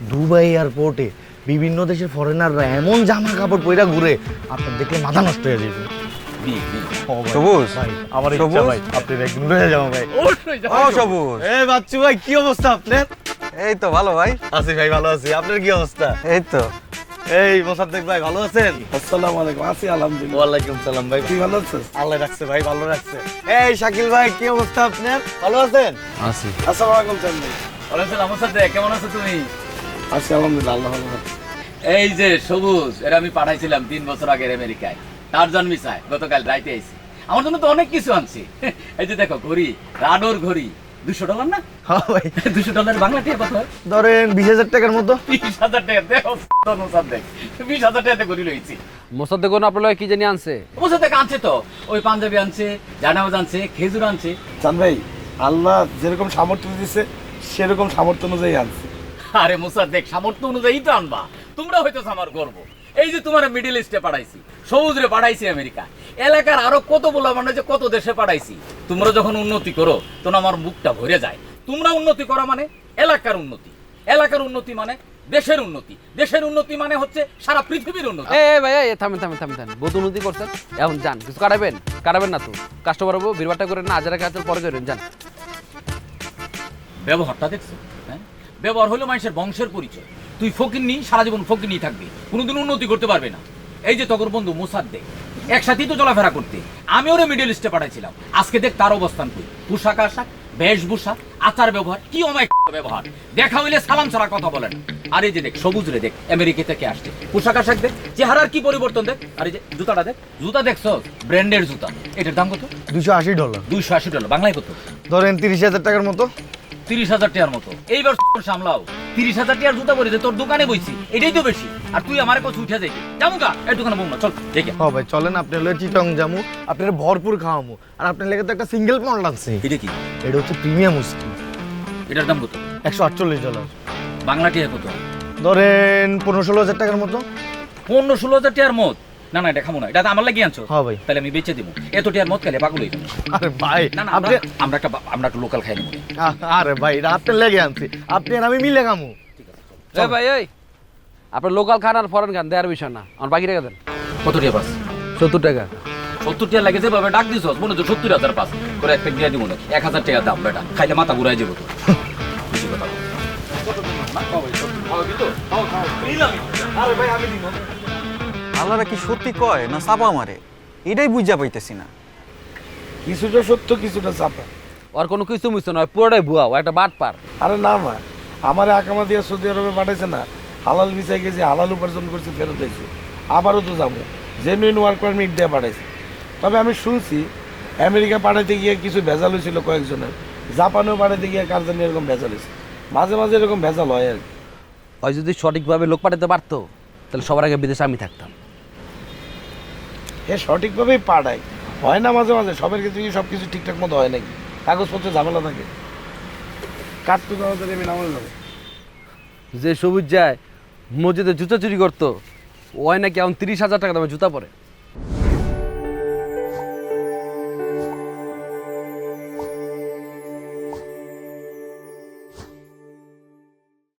Dubai এয়ারপোর্টে বিভিন্ন দেশের ফরেনাররা এমন জামা কাপড় পরে ঘুরে আপনার দেখলে মাথা নষ্ট হয়ে যাবে। সবুজ ভাই আমার ইচ্ছা সবুজ? ভাই আপনি একদিন রয়ে যাবো ভাই। ও সবুজ, এ বাচ্চু ভাই কি অবস্থা আপনার? এই তো ভালো ভাই। আছি ভাই ভালো আছি, আপনার কি অবস্থা? এই তো এই মোসাদ্দেক ভাই ভালো আছেন? আসসালামু আলাইকুম। আছি আলহামদুলিল্লাহ। ওয়ালাইকুম সালাম ভাই। তুই ভালো আছিস? আল্লাহ রাখছে ভাই, ভালো রাখছে। এই শাকিল ভাই কি অবস্থা আপনার? ভালো আছেন? আছি। আসসালামু আলাইকুম চান ভাই। ওয়ালাইকুম মোসাদ্দেক, কেমন আছো তুমি? আছি আলহামদুলিল্লাহ, আল্লাহ ভালো রাখছে। এই যে সবুজ, এরা আমি পাঠাইছিলাম 3 বছর আগে আমেরিকায়। তার জন্মই চাই, গতকাল রাইতে আইছি। আমার জন্য তো অনেক কিছু আনছি। এই যে দেখো ঘড়ি, রাডোর ঘড়ি, $200 না? হ্যাঁ ভাই $200 বাংলা টাকা কত হয়? ধরেন 20,000 টাকার মতো। 20,000 টাকা। দেখো মোসাদ্দেক, 20,000 টাকাতে ঘড়ি লইছি। মোসাদ্দেক আপনার কি জানি আনছে? মোসাদ্দেক আনছে তো, ওই পাঞ্জাবি আনছে, জানামাজ আনছে, খেজুর আনছে। চান ভাই, আল্লাহ যেরকম সামর্থ্য দিয়েছে সেরকম সামর্থ্য অনুযায়ী আনছে। আরে মোসাদ্দেক, সামর্থ্য অনুযায়ী তো আনবা। তোমরা হয়তো আমার গর্ব। এই যে তোমার মিডল ইস্টে পাঠাইছি, সমুদ্রে পাঠাইছি আমেরিকা, এলাকার আরো কত বলা মানে যে কত দেশে পাঠাইছি। তোমরা যখন উন্নতি করো তখন আমার বুকটা ভরে যায়। তোমরা উন্নতি করা মানে এলাকার উন্নতি, এলাকার উন্নতি মানে দেশের উন্নতি, দেশের উন্নতি মানে হচ্ছে সারা পৃথিবীর উন্নতি। ভাই থামেন থামেন থামেন থামেন, বহুত উন্নতি করছেন, এখন যান। কিছু কাটাবেন না তো, কাস্টমার হবো, ভিড়বারটা করে না, আজারা কাছে পরে করেন, যান। ব্যবহারটা দেখছো? হ্যাঁ, ব্যবহার হলো মানুষের বংশের পরিচয়। তুই ফকিন্নি, সারা জীবন ফকিন্নি থাকবি, কোনোদিন উন্নতি করতে পারবে না। এই যে তগর বন্ধু মোসাদ্দেক, একসাথেই তো চলাফেরা করতে, আমি ওরে মিডল ইস্টে পাঠাইছিলাম। আজকে দেখ তার অবস্থান কই, পোশাক আশাক, বেশভূষা, আচার ব্যবহার, কি অমায় ব্যবহার। দেখা হইলে সালাম ছাড়া কথা বলেন। আর এই যে দেখ সবুজ রে, দেখ আমেরিকা থেকে আসছে, পোশাক আশাক দেখ, চেহারার কি পরিবর্তন দেখ। আর এই যে জুতাটা দেখ, জুতা দেখছো ব্র্যান্ডের জুতা, এটার দাম কত? $280। $280। বাংলায় কত? ধরেন 30,000 টাকার মতো। 30,000 টাকার মতো। এইবার সামলাও, 30,000 টাকার জুতা পরে যে তোর দোকানে বইছি, এটাই তো বেশি। আর তুই আমার কাছে উঠে যাই যাবো গা, এই দোকানে বউ না, চল দেখে। হ্যাঁ ভাই চলেন, আপনি হলে চিটং জামু, আপনার ভরপুর খাওয়ামু। আর আপনার লেগে তো একটা সিঙ্গেল পয়েন্ট লাগছে। এটা কি? এটা হচ্ছে প্রিমিয়াম উস্কি। এটার দাম কত? $148। বাংলা টাকা কত? ধরেন 15-16 হাজার টাকার মতো। 15-16 হাজার টাকার মত? না না, এটা খাবো না, এটা আমার লাগিয়ে আনছো। হ্যাঁ ভাই। তাহলে আমি বেচে দিব। এত টাকার মত খেলে পাগল হয়ে যাবো। আরে ভাই না না, আপনি আমরা একটা লোকাল খাই নেবো। আরে ভাই এটা আপনার লেগে আনছি, আপনি আর আমি মিলে খামু। ভাই আপনার লোকাল খান আর ফরেন খান দেওয়ার বিষয় না, আমার বাকি টাকা দেন। কত টাকা পাস? 70 টাকা। 70 টাকা লাগে যেভাবে ডাক দিছ, মনে হচ্ছে 70,000 পাস করে এক প্যাক দিয়ে দিব না। 1,000 টাকা দাম, বেটা খাইলে মাথা ঘুরাই যাবো তো। বেশি কথা বল। আল্লাহরা কি সত্যি কয় না চাপা মারে, এটাই বুঝা পাইতেছি না। কিছুটা সত্য কিছুটা চাপা। আর কোনো কিছু মিশছে নয়, পুরোটাই ভুয়া, ও একটা বাট পার। আরে না না, আমার আকামা দিয়ে সৌদি আরবে পাঠাইছে না, হালাল ভিসায় গেছি, হালাল উপার্জন করছি, ফেরত হয়েছি। আবারও তো যাবো, জেনুইন ওয়ার্ক পারমিট দিয়ে পাঠাইছে। তবে আমি শুনছি আমেরিকা পাঠাইতে গিয়ে কিছু ভেজাল হয়েছিল কয়েকজনের, জাপানেও পাঠাইতে গিয়ে কার জানি এরকম ভেজাল হয়েছে। মাঝে মাঝে এরকম ভেজাল হয় আর কি। হয় যদি সঠিকভাবে লোক পাঠাতে পারতো তাহলে সবার আগে বিদেশে আমি থাকতাম। এ সঠিকভাবেই পাঠায়, হয় না মাঝে মাঝে, সবের ক্ষেত্রে কি সব কিছু ঠিকঠাক মতো হয় নাকি? কাগজপত্র ঝামেলা থাকে, কাটতে তাড়াতাড়ি আমি নামে যাবো। যে সবুজ যায় মসজিদে জুতা চুরি করতো, ওই নাকি এখন 30,000 টাকা দামে জুতা পরে।